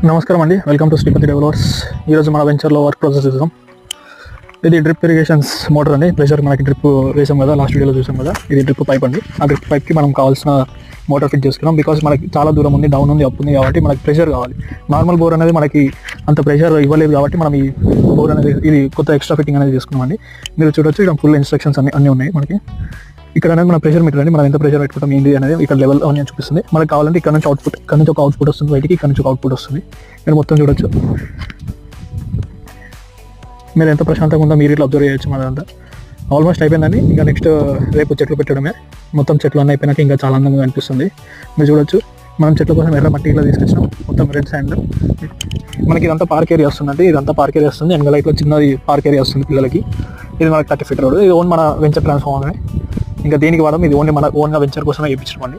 నమస్కారం అండి, welcome to Sripati developers. ఈరోజు మన వెంచర్లో వర్క్ ప్రాసెస్ చూద్దాం. ఇది డ్రిప్ ఇరిగేషన్స్ మోటార్ అండి. ప్రెషర్ మనకి డ్రిప్ వేసాం కదా, లాస్ట్ వీడియోలో చూసాం కదా. ఇది డ్రిప్ పైప్ అండి. ఆ డ్రిప్ పైప్కి మనం కావాల్సిన మోటార్ ఫిట్ చేసుకున్నాం. బికాస్ మనకి చాలా దూరం ఉంది, డౌన్ ఉంది, అప్ ఉంది, కాబట్టి మనకి ప్రెషర్ కావాలి. నార్మల్ బోర్ అనేది మనకి అంత ప్రెషర్ ఇవ్వలేదు, కాబట్టి మనం ఈ బోర్ అనేది ఇది కొత్త ఎక్స్ట్రా ఫిట్టింగ్ అనేది చేసుకున్నామండి. మీరు చూడొచ్చు, ఇక్కడ ఫుల్ ఇన్స్ట్రక్షన్స్ అన్నీ ఉన్నాయి మనకి. ఇక్కడ అనేది మన ప్రెషర్ మీటర్ అండి. మనం ఎంత ప్రెషర్ పెట్టుకుంటాం ఏంటి అనేది ఇక్కడ లెవెల్ అని చూపిస్తుంది. మనకు కావాలంటే ఇక్కడ నుంచి అవుట్పుట్, ఇక్కడ నుంచి ఒక అవుట్పుట్ వస్తుంది బయటికి, ఇక్కడ నుంచి ఒక అవుట్పుట్ వస్తుంది. మీరు మొత్తం చూడొచ్చు. మీరు ఎంత ప్రశాంతంగా ఉందో మీరు ఇట్లా అబ్జర్వ్ చేయొచ్చు. మనదంతా ఆల్మోస్ట్ అయిపోయిందండి. ఇంకా నెక్స్ట్ రేపు చెట్లు పెట్టడమే. మొత్తం చెట్లు అన్నీ అయిపోయినాక ఇంకా చాలా అందంగా అనిపిస్తుంది. మీరు చూడొచ్చు, మనం చెట్ల కోసం ఎర్ర మట్టి ఇలా తీసుకొచ్చినాం. మొత్తం రెడ్ శాండ్. మనకి ఇదంతా పార్క్ ఏరియా వస్తుందండి. ఇదంతా పార్క్ ఏరియా వస్తుంది. వెనకాల ఇట్లా చిన్నది పార్క్ ఏరియా వస్తుంది పిల్లలకి. ఇది మనకి 30 ఫీట్ రోడ్. ఇది ఓన్ మన వెంచర్ ట్రాన్స్ఫార్మర్. ఇంకా దేనికి వాడడం, ఇది ఓన్లీ మన ఓన్గా వెంచర్ కోసమే వేయించడం అండి.